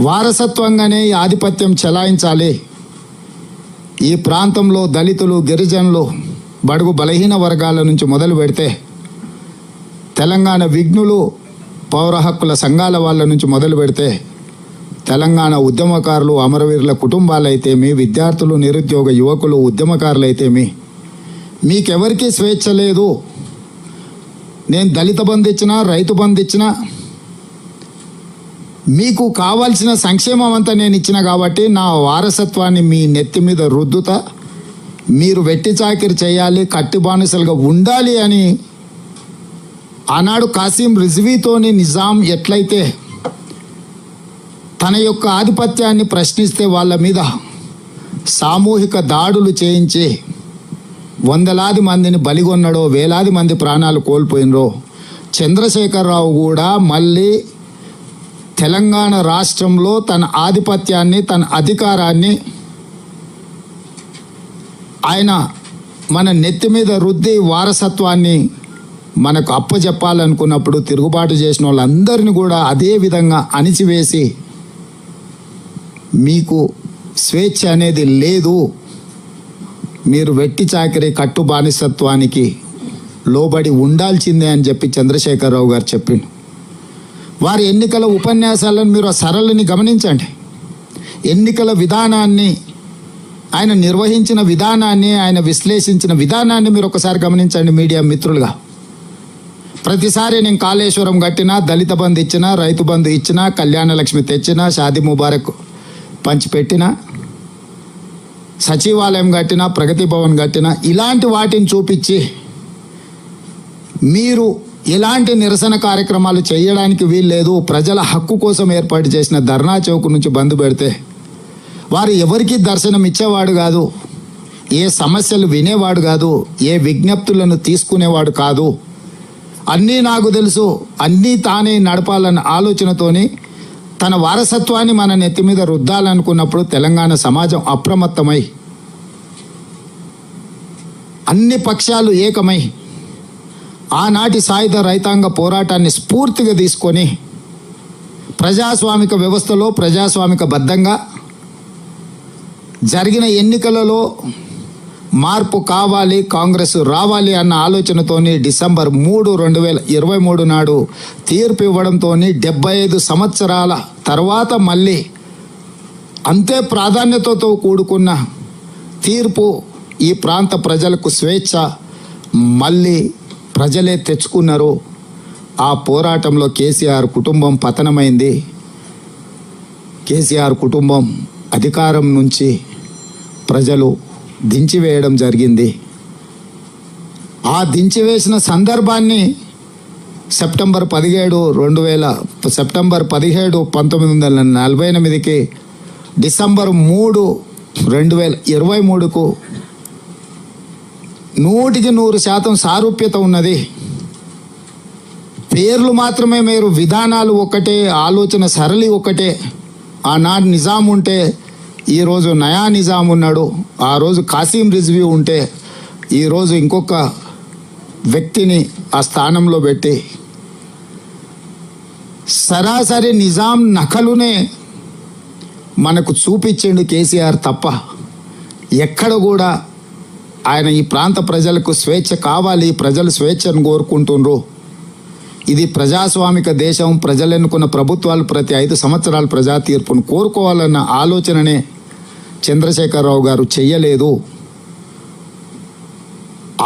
వారసత్వంగానే ఈ ఆధిపత్యం చెలాయించాలి. ఈ ప్రాంతంలో దళితులు, గిరిజనులు, బడుగు బలహీన వర్గాల నుంచి మొదలు పెడితే తెలంగాణ విఘ్నులు, పౌర హక్కుల సంఘాల వాళ్ళ నుంచి మొదలు పెడితే తెలంగాణ ఉద్యమకారులు, అమరవీరుల కుటుంబాలైతేమి, విద్యార్థులు, నిరుద్యోగ యువకులు, ఉద్యమకారులైతేమి, మీకెవరికీ స్వేచ్ఛ లేదు. నేను దళిత బంధు ఇచ్చినా, రైతు బంధు ఇచ్చినా, మీకు కావాల్సిన సంక్షేమం అంతా నేను ఇచ్చిన కాబట్టి నా వారసత్వాన్ని మీ నెత్తి మీద రుద్దుతా, మీరు వెట్టి చాకిరి చేయాలి, కట్టి బానిసలుగా ఉండాలి అని ఆనాడు కాసిం రిజ్వీతోని నిజాం ఎట్లయితే తన యొక్క ఆధిపత్యాన్ని ప్రశ్నిస్తే వాళ్ళ మీద సామూహిక దాడులు చేయించి వందలాది మందిని బలిగొన్నాడో, వేలాది మంది ప్రాణాలు కోల్పోయినరో, చంద్రశేఖరరావు కూడా మళ్ళీ తెలంగాణ రాష్ట్రంలో తన ఆధిపత్యాన్ని, తన అధికారాన్ని ఆయన మన నెత్తి మీద రుద్ది వారసత్వాన్ని మనకు అప్పచెప్పాలనుకున్నప్పుడు తిరుగుబాటు చేసిన వాళ్ళందరినీ కూడా అదే విధంగా అణిచివేసి మీకు స్వేచ్ఛ అనేది లేదు, మీరు వెట్టి చాకిరి కట్టు బానిసత్వానికి లోబడి ఉండాల్సిందే అని చెప్పి చంద్రశేఖరరావు గారు చెప్పిండు. వారి ఎన్నికల ఉపన్యాసాలను మీరు ఆ సరళిని గమనించండి. ఎన్నికల విధానాన్ని, ఆయన నిర్వహించిన విధానాన్ని, ఆయన విశ్లేషించిన విధానాన్ని మీరు ఒకసారి గమనించండి మీడియా మిత్రులుగా. ప్రతిసారి నేను కాళేశ్వరం కట్టినా, దళిత బంధు ఇచ్చినా, రైతు బంధు ఇచ్చినా, కళ్యాణ లక్ష్మి తెచ్చినా, షాదీ ముబారక్ పంచిపెట్టినా, సచివాలయం కట్టినా, ప్రగతి భవన్ కట్టినా, ఇలాంటి వాటిని చూపించి మీరు ఎలాంటి నిరసన కార్యక్రమాలు చేయడానికి వీల్లేదు, ప్రజల హక్కు కోసం ఏర్పాటు చేసిన ధర్నా చౌక్ నుంచి బంద్ పెడితే వారు ఎవరికీ దర్శనం ఇచ్చేవాడు కాదు, ఏ సమస్యలు వినేవాడు కాదు, ఏ విజ్ఞప్తులను తీసుకునేవాడు కాదు. అన్నీ నాకు తెలుసు, అన్నీ తానే నడపాలన్న ఆలోచనతోని తన వారసత్వాన్ని మన నెత్తి మీద రుద్దాలనుకున్నప్పుడు తెలంగాణ సమాజం అప్రమత్తమై అన్ని పక్షాలు ఏకమై ఆనాటి సాయుధ రైతాంగ పోరాటాన్ని స్ఫూర్తిగా తీసుకొని ప్రజాస్వామిక వ్యవస్థలో ప్రజాస్వామిక బద్ధంగా జరిగిన ఎన్నికలలో మార్పు కావాలి, కాంగ్రెస్ రావాలి అన్న ఆలోచనతోని డిసెంబర్ 3, 2023 నాడు తీర్పు ఇవ్వడంతో 75 సంవత్సరాల తర్వాత మళ్ళీ అంతే ప్రాధాన్యతతో కూడుకున్న తీర్పు, ఈ ప్రాంత ప్రజలకు స్వేచ్ఛ మళ్ళీ ప్రజలే తెచ్చుకున్నారు. ఆ పోరాటంలో కేసీఆర్ కుటుంబం పతనమైంది. కేసీఆర్ కుటుంబం అధికారం నుంచి ప్రజలు దించివేయడం జరిగింది. ఆ దించివేసిన సందర్భాన్ని సెప్టెంబర్ 17, 1948కి డిసెంబర్ 3, 2023కు 100% సారూప్యత ఉన్నది. పేర్లు మాత్రమే వేరు, విధానాలు ఒకటే, ఆలోచన సరళి ఒకటే. ఆనాడు నిజాం ఉంటే ఈరోజు నయా నిజాం ఉన్నాడు, ఆ రోజు కాసిం రిజ్వీ ఉంటే ఈరోజు ఇంకొక వ్యక్తిని ఆ స్థానంలో పెట్టి సరాసరి నిజాం నకలునే మనకు చూపించిండు కేసీఆర్ తప్ప ఎక్కడ కూడా ఆయన ఈ ప్రాంత ప్రజలకు స్వేచ్ఛ కావాలి, ప్రజలు స్వేచ్ఛను కోరుకుంటుండ్రు, ఇది ప్రజాస్వామిక దేశం, ప్రజలు ఎన్నుకున్న ప్రభుత్వాలు ప్రతి 5 సంవత్సరాలు ప్రజా తీర్పును కోరుకోవాలన్న ఆలోచననే చంద్రశేఖరరావు గారు చెయ్యలేదు.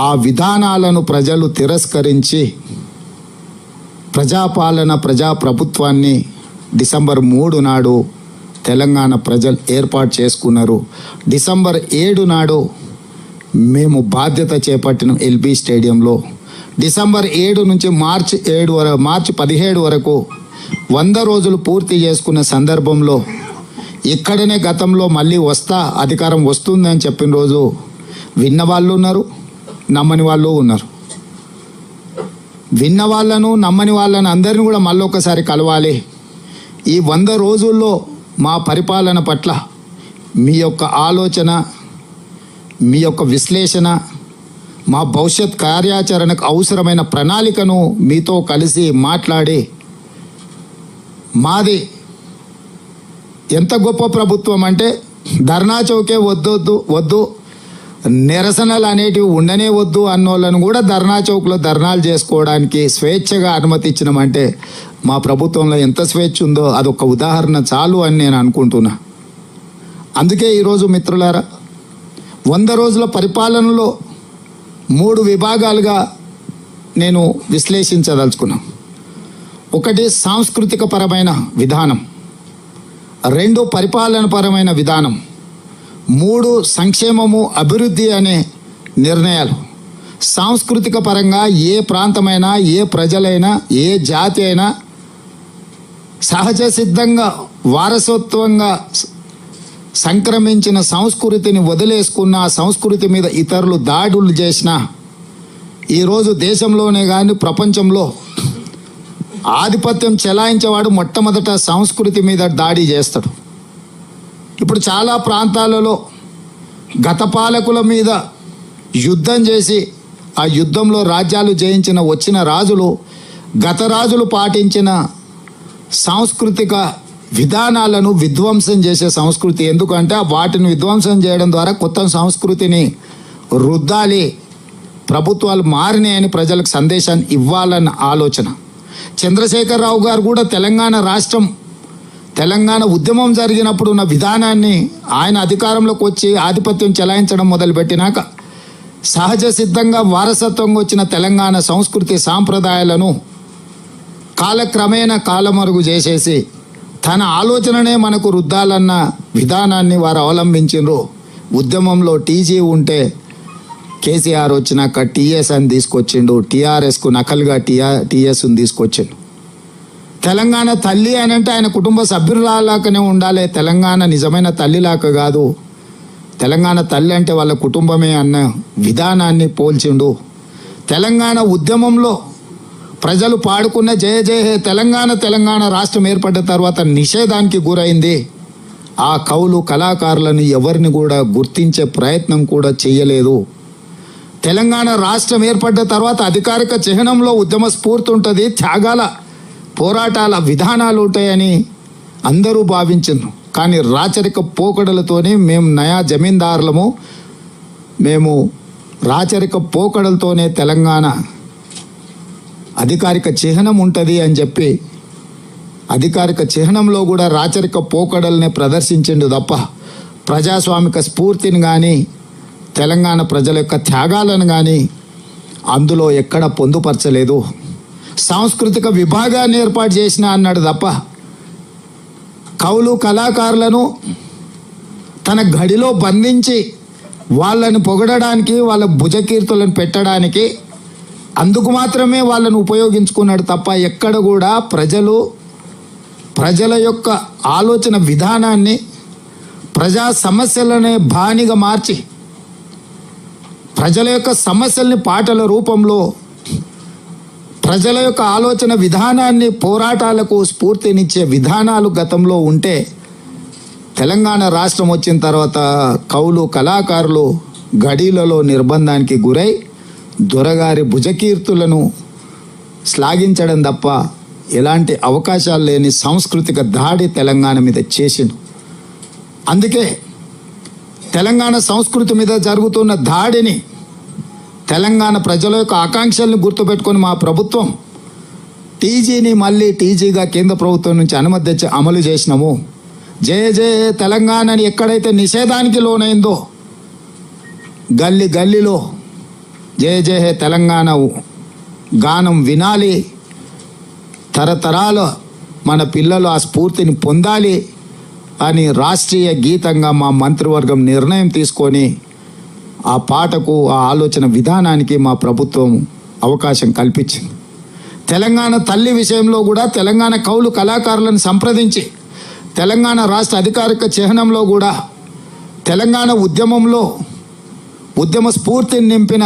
ఆ విధానాలను ప్రజలు తిరస్కరించి ప్రజాపాలన, ప్రజాప్రభుత్వాన్ని డిసెంబర్ 3 నాడు తెలంగాణ ప్రజలు ఏర్పాటు చేసుకున్నారు. డిసెంబర్ 7 నాడు మేము బాధ్యత చేపట్టిన ఎల్బీ స్టేడియంలో. డిసెంబర్ 7 నుంచి మార్చి 17 వరకు 100 రోజులు పూర్తి చేసుకున్న సందర్భంలో ఇక్కడనే గతంలో మళ్ళీ అధికారం వస్తుందని చెప్పిన రోజు విన్న వాళ్ళు ఉన్నారు, నమ్మని వాళ్ళు ఉన్నారు. విన్న వాళ్ళను, నమ్మని వాళ్ళను అందరిని కూడా మళ్ళీ ఒకసారి కలవాలి. ఈ 100 రోజుల్లో మా పరిపాలన పట్ల మీ యొక్క ఆలోచన, మీ యొక్క విశ్లేషణ, మా భవిష్యత్ కార్యాచరణకు అవసరమైన ప్రణాళికను మీతో కలిసి మాట్లాడి మాది ఎంత గొప్ప ప్రభుత్వం అంటే ధర్నా చౌకే వద్దు నిరసనలు అనేటివి ఉండనే వద్దు అన్నోళ్ళను కూడా ధర్నా చౌక్లో ధర్నాలు చేసుకోవడానికి స్వేచ్ఛగా అనుమతి ఇచ్చినామంటే మా ప్రభుత్వంలో ఎంత స్వేచ్ఛ ఉందో అదొక ఉదాహరణ చాలు అని నేను అనుకుంటున్నా. అందుకే ఈరోజు మిత్రులారా, 100 రోజుల పరిపాలనలో 3 విభాగాలుగా నేను విశ్లేషించదలుచుకున్నాను. ఒకటి సాంస్కృతిక పరమైన విధానం, 2 పరిపాలనపరమైన విధానం, 3 సంక్షేమము అభివృద్ధి అనే నిర్ణయాలు. సాంస్కృతిక పరంగా ఏ ప్రాంతమైనా, ఏ ప్రజలైనా, ఏ జాతి అయినా సహజ సిద్ధంగా వారసత్వంగా సంక్రమించిన సంస్కృతిని వదిలేసుకున్న, సంస్కృతి మీద ఇతరులు దాడులు చేసిన, ఈరోజు దేశంలోనే కానీ ప్రపంచంలో ఆధిపత్యం చెలాయించేవాడు మొట్టమొదట సంస్కృతి మీద దాడి చేస్తాడు. ఇప్పుడు చాలా ప్రాంతాలలో గత పాలకుల మీద యుద్ధం చేసి ఆ యుద్ధంలో రాజ్యాలు జయించిన వచ్చిన రాజులు గత రాజులు పాటించిన సాంస్కృతిక విధానాలను విధ్వంసం చేసే సంస్కృతి. ఎందుకంటే వాటిని విధ్వంసం చేయడం ద్వారా కొత్త సంస్కృతిని రుద్దాలి, ప్రభుత్వాలు మారినాయని ప్రజలకు సందేశాన్ని ఇవ్వాలన్న ఆలోచన. చంద్రశేఖరరావు గారు కూడా తెలంగాణ ఉద్యమం జరిగినప్పుడు ఉన్న విధానాన్ని ఆయన అధికారంలోకి వచ్చి ఆధిపత్యం చెలాయించడం మొదలుపెట్టినాక సహజ సిద్ధంగా వారసత్వంగా వచ్చిన తెలంగాణ సంస్కృతి సాంప్రదాయాలను కాలక్రమేణా కాలమరుగు చేసేసి తన ఆలోచననే మనకు రుద్దాలన్న విధానాన్ని వారు అవలంబించారు. ఉద్యమంలో టీజీ ఉంటే కేసీఆర్ వచ్చినాక టీఎస్ అని తీసుకొచ్చిండు, టీఆర్ఎస్కు నకలుగా టీఎస్ని తీసుకొచ్చిండు. తెలంగాణ తల్లి అని అంటే ఆయన కుటుంబ సభ్యులాగానే ఉండాలి, తెలంగాణ నిజమైన తల్లిలాగా కాదు. తెలంగాణ తల్లి అంటే వాళ్ళ కుటుంబమే అన్న విధానాన్ని పోల్చిండు. తెలంగాణ ఉద్యమంలో ప్రజలు పాడుకున్న జయ జయ హే తెలంగాణ రాష్ట్రం ఏర్పడ్డ తర్వాత నిషేధానికి గురైంది. ఆ కవులు కళాకారులను ఎవరిని కూడా గుర్తించే ప్రయత్నం కూడా చేయలేదు. తెలంగాణ రాష్ట్రం ఏర్పడ్డ తర్వాత అధికారిక చిహ్నంలో ఉద్యమ స్ఫూర్తి ఉంటుంది, త్యాగాల పోరాటాల విధానాలు ఉంటాయని అందరూ భావించారు. కానీ రాచరిక పోకడలతోనే మేము నయా జమీందారులము, మేము రాచరిక పోకడలతోనే తెలంగాణ అధికారిక చిహ్నం ఉంటుంది అని చెప్పి అధికారిక చిహ్నంలో కూడా రాచరిక పోకడల్ని ప్రదర్శించిండు తప్ప ప్రజాస్వామిక స్ఫూర్తిని కానీ తెలంగాణ ప్రజల యొక్క త్యాగాలను కానీ అందులో ఎక్కడ పొందుపరచలేదు. సాంస్కృతిక విభాగాన్ని ఏర్పాటు చేసిన అన్నాడు తప్ప కవులు కళాకారులను తన గడిలో బంధించి వాళ్ళని పొగడడానికి, వాళ్ళ భుజకీర్తులను పెట్టడానికి అందుకు మాత్రమే వాళ్ళను ఉపయోగించుకున్నాడు తప్ప ఎక్కడ కూడా ప్రజల యొక్క ఆలోచన విధానాన్ని ప్రజా సమస్యలనే బానిగా మార్చి ప్రజల యొక్క సమస్యల్ని పాటల రూపంలో ప్రజల యొక్క ఆలోచన విధానాన్ని పోరాటాలకు స్ఫూర్తినిచ్చే విధానాలు గతంలో ఉంటే తెలంగాణ రాష్ట్రం వచ్చిన తర్వాత కవులు కళాకారులు గడీలలో నిర్బంధానికి గురై దొరగారి భుజకీర్తులను శ్లాఘించడం తప్ప ఎలాంటి అవకాశాలు లేని సాంస్కృతిక దాడి తెలంగాణ మీద చేసిండు. అందుకే తెలంగాణ సంస్కృతి మీద జరుగుతున్న దాడిని, తెలంగాణ ప్రజల యొక్క ఆకాంక్షలను గుర్తుపెట్టుకొని మా ప్రభుత్వం టీజీని మళ్ళీ టీజీగా కేంద్ర ప్రభుత్వం నుంచి అనుమతి తెచ్చి అమలు చేసినాము. జయ జయ తెలంగాణని ఎక్కడైతే నిషేధానికి లోనైందో గల్లీలో జయ జయ హే తెలంగాణ గానం వినాలి, తరతరాలు మన పిల్లలు ఆ స్ఫూర్తిని పొందాలి అని రాష్ట్రీయ గీతంగా మా మంత్రివర్గం నిర్ణయం తీసుకొని ఆ పాటకు, ఆ ఆలోచన విధానానికి మా ప్రభుత్వం అవకాశం కల్పించింది. తెలంగాణ తల్లి విషయంలో కూడా తెలంగాణ కవులు కళాకారులను సంప్రదించి తెలంగాణ రాష్ట్ర అధికారిక చిహ్నంలో కూడా తెలంగాణ ఉద్యమంలో ఉద్యమ స్ఫూర్తిని నింపిన